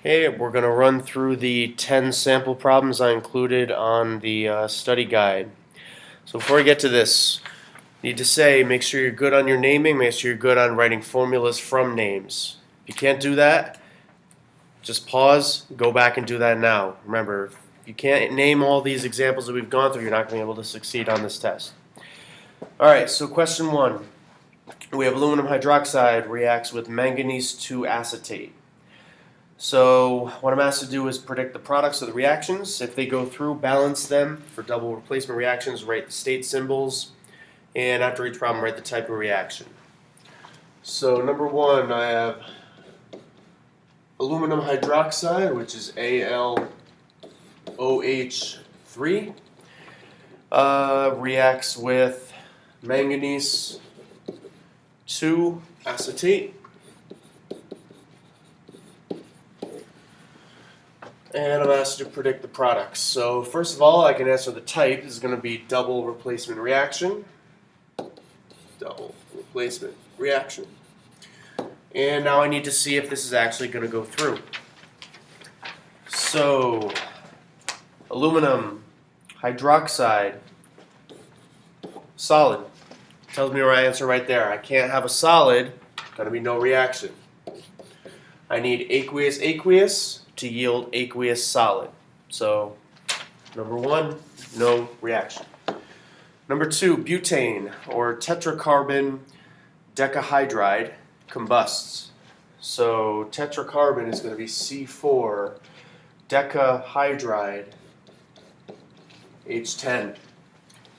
Okay, we're going to run through the 10 sample problems I included on the study guide. So before we get to this, need to say, make sure you're good on your naming, make sure you're good on writing formulas from names. If you can't do that, just pause, go back and do that now. Remember, if you can't name all these examples that we've gone through, you're not going to be able to succeed on this test. Alright, so question 1. We have aluminum hydroxide reacts with manganese 2 acetate. So what I'm asked to do is predict the products of the reactions. If they go through, balance them. For double replacement reactions, write the state symbols. And after each problem, write the type of reaction. So number 1, I have aluminum hydroxide, which is AlOH3, reacts with manganese 2 acetate. And I'm asked to predict the products. So first of all, I can answer the type. This is going to be double replacement reaction. Double replacement reaction. And now I need to see if this is actually going to go through. So, aluminum hydroxide, solid. Tells me my answer right there. I can't have a solid, going to be no reaction. I need aqueous to yield aqueous solid. So, number 1, no reaction. Number 2, butane or tetracarbon decahydride combusts. So, tetracarbon is going to be C4 decahydride H10.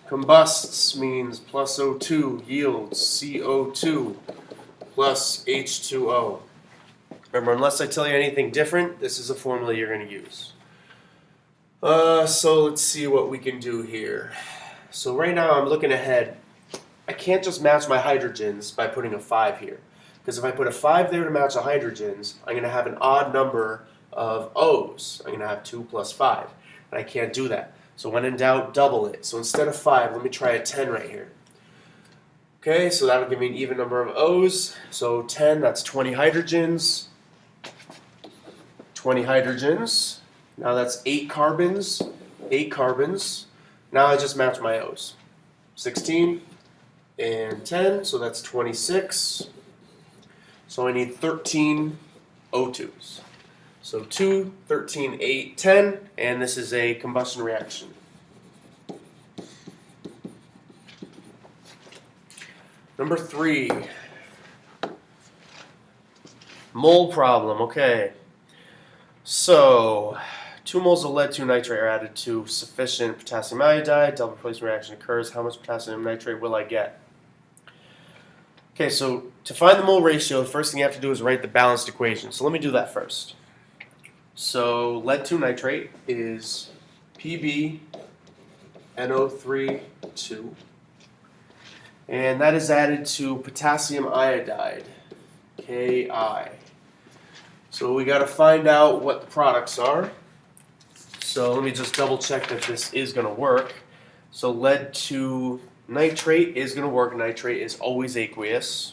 Combusts means plus O2 yields CO2 plus H2O. Remember, unless I tell you anything different, this is a formula you're going to use. So let's see what we can do here. So right now I'm looking ahead. I can't just match my hydrogens by putting a 5 here. Because if I put a 5 there to match the hydrogens, I'm going to have an odd number of O's. I'm going to have 2 plus 5. And I can't do that. So when in doubt, double it. So instead of 5, let me try a 10 right here. Okay, so that'll give me an even number of O's. So 10, that's 20 hydrogens. 20 hydrogens. Now that's 8 carbons. 8 carbons. Now I just match my O's. 16 and 10, so that's 26. So I need 13 O2s. So 2, 13, 8, 10, and this is a combustion reaction. Number 3, mole problem. Okay. So, 2 moles of lead 2 nitrate are added to sufficient potassium iodide. Double replacement reaction occurs. How much potassium nitrate will I get? Okay, so to find the mole ratio, the first thing you have to do is write the balanced equation. So let me do that first. So lead 2 nitrate is PbNO3 2. And that is added to potassium iodide, Ki. So we got to find out what the products are. So let me just double check that this is going to work. So lead 2 nitrate is going to work. Nitrate is always aqueous.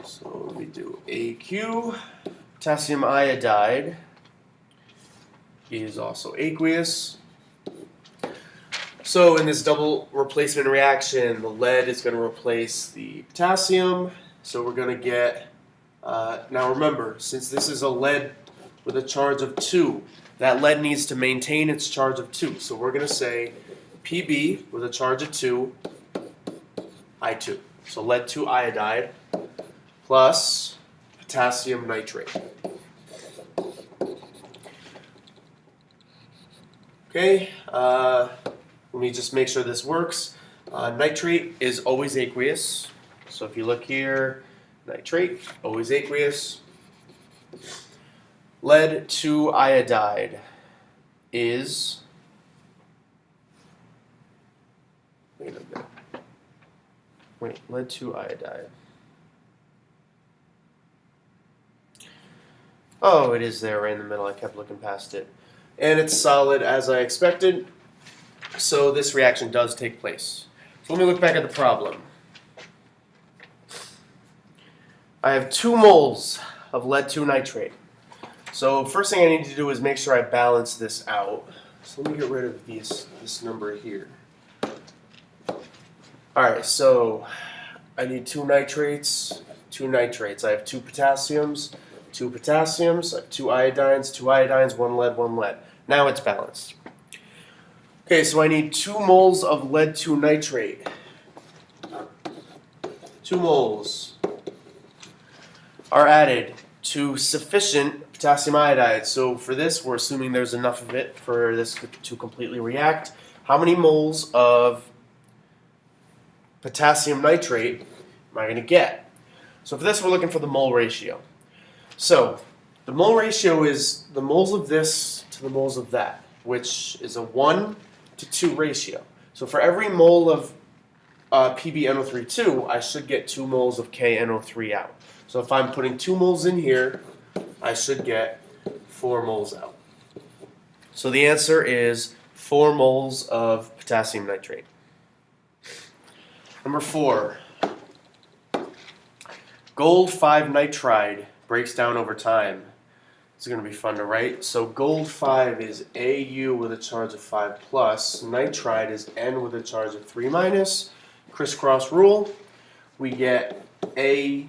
So let me do AQ. Potassium iodide is also aqueous. So in this double replacement reaction, the lead is going to replace the potassium. So we're going to get, now remember, since this is a lead with a charge of 2, that lead needs to maintain its charge of 2. So we're going to say Pb with a charge of 2, I2. So lead 2 iodide plus potassium nitrate. Okay, let me just make sure this works. Nitrate is always aqueous. So if you look here, nitrate, always aqueous. Lead 2 iodide is, wait a minute, lead 2 iodide. Oh, it is there right in the middle. I kept looking past it. And it's solid as I expected. So this reaction does take place. So let me look back at the problem. I have 2 moles of lead 2 nitrate. So first thing I need to do is make sure I balance this out. So let me get rid of this number here. Alright, so I need two nitrates. I have two potassiums, I have two iodines, one lead. Now it's balanced. Okay, so I need 2 moles of lead 2 nitrate. 2 moles are added to sufficient potassium iodide. So for this, we're assuming there's enough of it for this to completely react. How many moles of potassium nitrate am I going to get? So for this, we're looking for the mole ratio. So the mole ratio is the moles of this to the moles of that, which is a 1 to 2 ratio. So for every mole of PbNO3 I should get 2 moles of KNO3 out. So if I'm putting 2 moles in here, I should get 4 moles out. So the answer is 4 moles of potassium nitrate. Number 4. Gold 5 nitride breaks down over time. It's going to be fun to write. So gold 5 is Au with a charge of 5 plus. Nitride is N with a charge of 3 minus. Crisscross rule. We get Au3,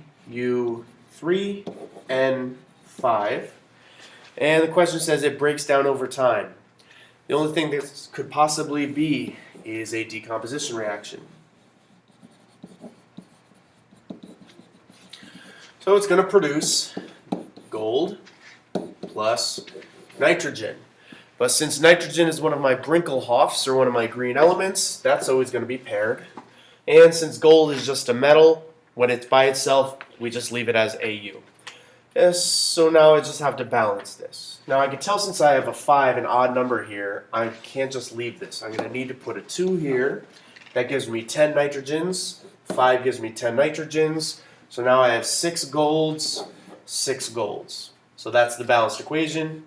N5. And the question says it breaks down over time. The only thing this could possibly be is a decomposition reaction. So it's going to produce gold plus nitrogen. But since nitrogen is one of my Brinkelhoffs, or one of my green elements, that's always going to be paired. And since gold is just a metal, when it's by itself, we just leave it as Au. Yes, so now I just have to balance this. Now I can tell since I have a 5, an odd number here, I can't just leave this. I'm going to need to put a 2 here. That gives me 10 nitrogens. 5 gives me 10 nitrogens. So now I have 6 golds, 6 golds. So that's the balanced equation,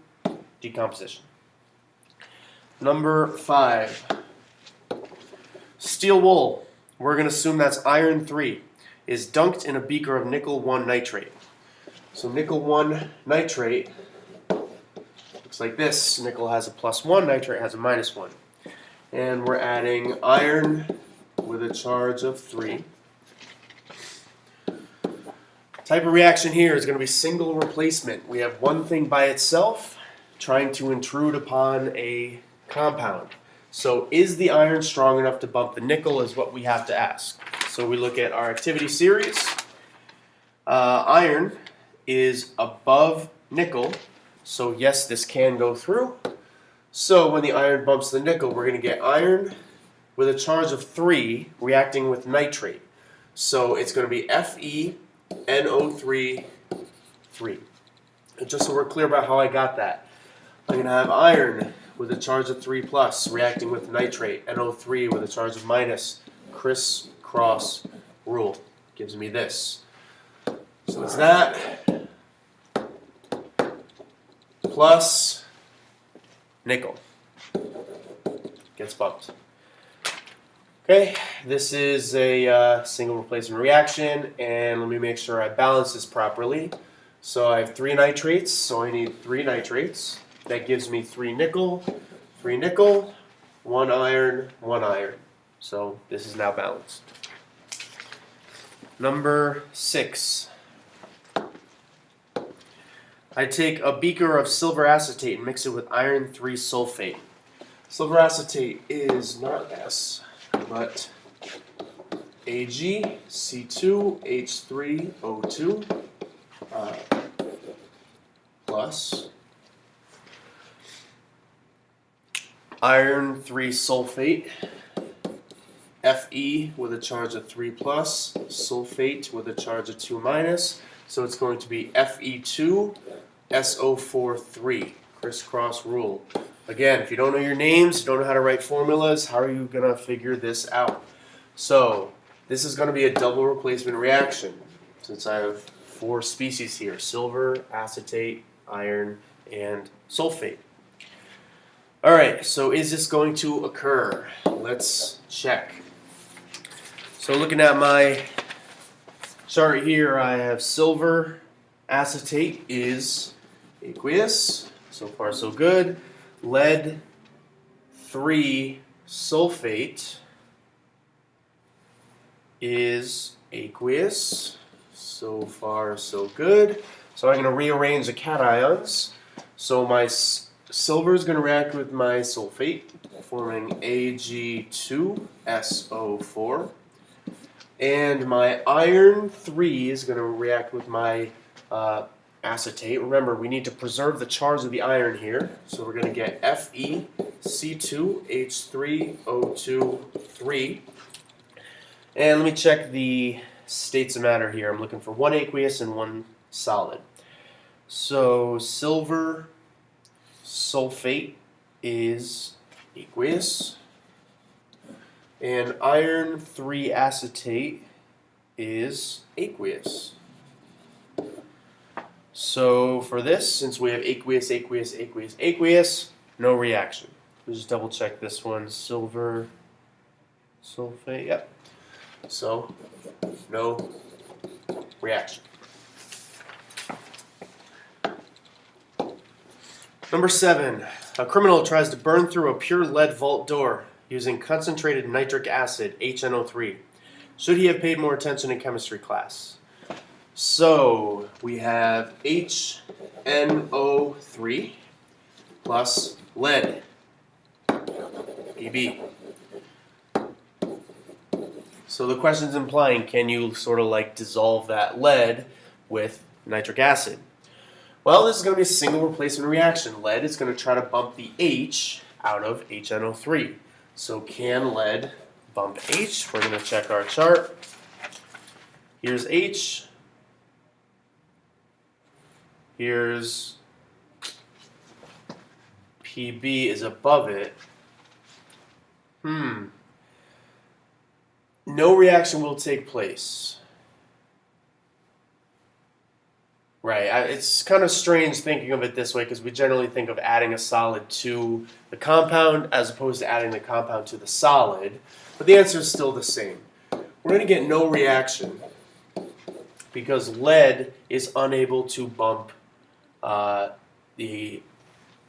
decomposition. Number 5. Steel wool. We're going to assume that's iron 3, is dunked in a beaker of nickel 1 nitrate. So nickel 1 nitrate looks like this. Nickel has a +1, nitrate has a -1. And we're adding iron with a charge of 3. Type of reaction here is going to be single replacement. We have one thing by itself trying to intrude upon a compound. So is the iron strong enough to bump the nickel is what we have to ask. So we look at our activity series. Iron is above nickel, so yes, this can go through. So when the iron bumps the nickel, we're going to get iron with a charge of 3 reacting with nitrate. So it's going to be FeNO3 3. And just so we're clear about how I got that, I'm going to have iron with a charge of 3 plus reacting with nitrate, NO3 with a charge of minus, crisscross rule. Gives me this. So it's that plus nickel. Gets bumped. Okay, this is a single replacement reaction, and let me make sure I balance this properly. So I have 3 nitrates, so I need 3 nitrates. That gives me 3 nickel, 1 iron, 1 iron. So this is now balanced. Number 6. I take a beaker of silver acetate and mix it with iron 3 sulfate. Silver acetate is not S, but AgC2H3O2 plus iron 3 sulfate, Fe with a charge of 3 plus, sulfate with a charge of 2 minus, so it's going to be Fe2SO4 3, crisscross rule. Again, if you don't know your names, you don't know how to write formulas, how are you going to figure this out? So this is going to be a double replacement reaction, since I have 4 species here: silver, acetate, iron, and sulfate. Alright, so is this going to occur? Let's check. So looking at my chart here, I have silver acetate is aqueous. So far, so good. Lead 3 sulfate is aqueous. So far, so good. So I'm going to rearrange the cations. So my silver is going to react with my sulfate, forming Ag2SO4. And my iron 3 is going to react with my acetate. Remember, we need to preserve the charge of the iron here. So we're going to get FeC2H3O2 And let me check the states of matter here. I'm looking for one aqueous and one solid. So silver sulfate is aqueous. And iron 3 acetate is aqueous. So for this, since we have aqueous, aqueous, aqueous, aqueous, no reaction. We'll just double check this one. Silver sulfate, yep. So no reaction. Number 7, a criminal tries to burn through a pure lead vault door using concentrated nitric acid, HNO3. Should he have paid more attention in chemistry class? So we have HNO3 plus lead, Pb. So the question's implying, can you sort of like dissolve that lead with nitric acid? Well, this is going to be a single replacement reaction. Lead is going to try to bump the H out of HNO3. So can lead bump H? We're going to check our chart. Here's H. Here's Pb is above it. No reaction will take place. Right, it's kind of strange thinking of it this way because we generally think of adding a solid to the compound as opposed to adding the compound to the solid, but the answer is still the same. We're going to get no reaction because lead is unable to bump the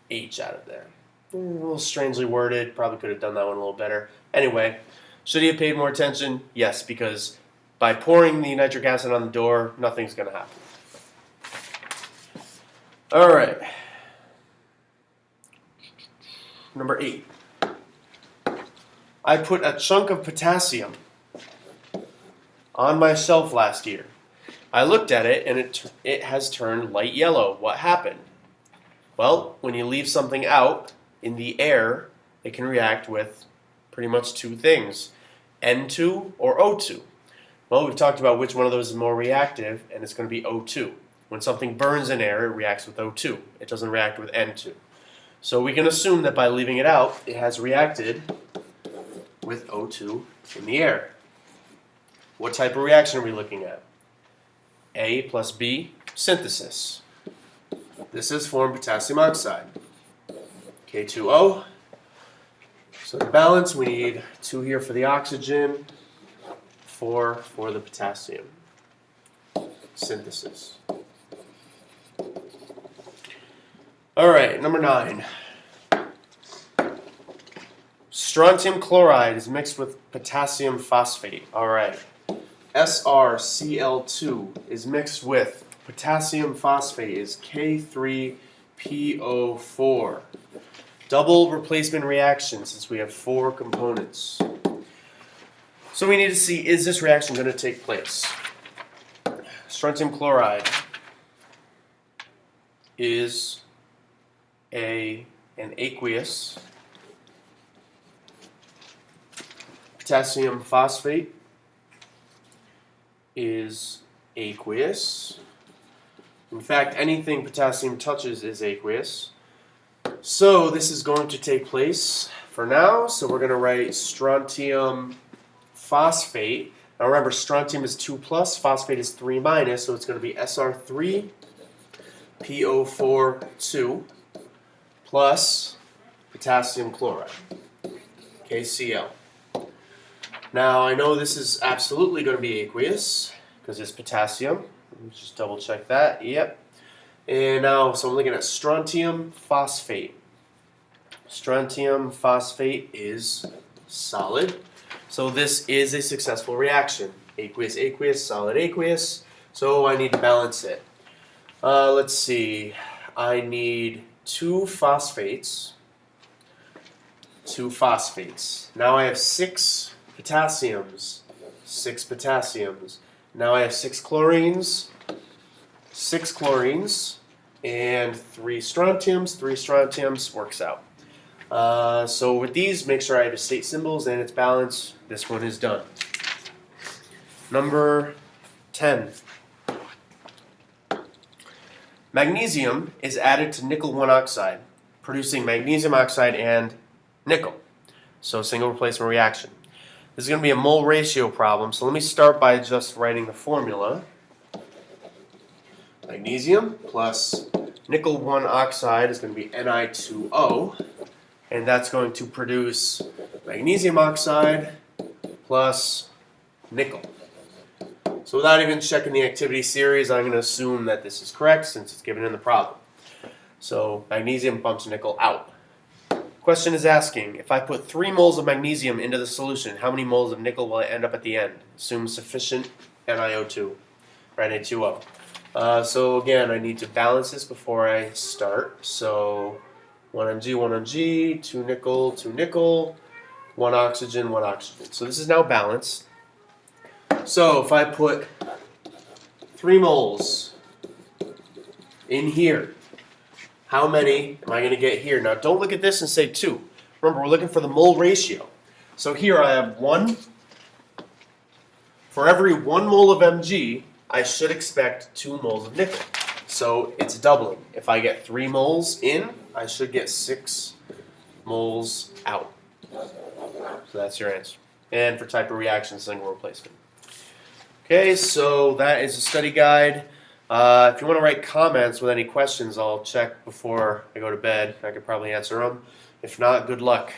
H out of there. A little strangely worded, probably could have done that one a little better. Anyway, should he have paid more attention? Yes, because by pouring the nitric acid on the door, nothing's going to happen. All right. Number 8. I put a chunk of potassium on my shelf last year. I looked at it and it has turned light yellow. What happened? Well, when you leave something out in the air, it can react with pretty much two things, N2 or O2. Well, we've talked about which one of those is more reactive, and it's going to be O2. When something burns in air, it reacts with O2. It doesn't react with N2. So we can assume that by leaving it out, it has reacted with O2 in the air. What type of reaction are we looking at? A plus B, synthesis. This has formed potassium oxide. K2O. So to balance, we need 2 here for the oxygen, 4 for the potassium. Synthesis. All right, number 9. Strontium chloride is mixed with potassium phosphate. All right. SrCl2 is mixed with potassium phosphate is K3PO4. Double replacement reaction since we have 4 components. So we need to see, is this reaction going to take place? Strontium chloride is an aqueous. Potassium phosphate is aqueous. In fact, anything potassium touches is aqueous. So this is going to take place for now. So we're going to write strontium phosphate. Now remember, strontium is 2 plus, phosphate is 3 minus, so it's going to be Sr3PO4 2 plus potassium chloride, KCl. Now I know this is absolutely going to be aqueous because it's potassium. Let me just double check that. Yep. And now, so I'm looking at strontium phosphate. Strontium phosphate is solid. So this is a successful reaction. Aqueous, aqueous, solid, aqueous. So I need to balance it. Let's see. I need two phosphates. Now I have 6 potassiums. 6 potassiums. Now I have 6 chlorines. 6 chlorines. And 3 strontiums. 3 strontiums works out. So with these, make sure I have the state symbols and its balance. This one is done. Number 10. Magnesium is added to nickel 1 oxide, producing magnesium oxide and nickel. So single replacement reaction. This is going to be a mole ratio problem, so let me start by just writing the formula. Magnesium plus nickel 1 oxide is going to be Ni2O, and that's going to produce magnesium oxide plus nickel. So without even checking the activity series, I'm going to assume that this is correct since it's given in the problem. So magnesium bumps nickel out. Question is asking, if I put 3 moles of magnesium into the solution, how many moles of nickel will I end up at the end? Assume sufficient NiO2, or Na2O. So again, I need to balance this before I start. So 1 Mg, 1 Mg, 2 nickel, 2 nickel, 1 oxygen, 1 oxygen. So this is now balanced. So if I put 3 moles in here, how many am I going to get here? Now don't look at this and say 2. Remember, we're looking for the mole ratio. So here I have 1. For every 1 mole of Mg, I should expect 2 moles of nickel. So it's doubling. If I get 3 moles in, I should get 6 moles out. So that's your answer. And for type of reaction, single replacement. Okay, so that is a study guide. If you want to write comments with any questions, I'll check before I go to bed. I could probably answer them. If not, good luck.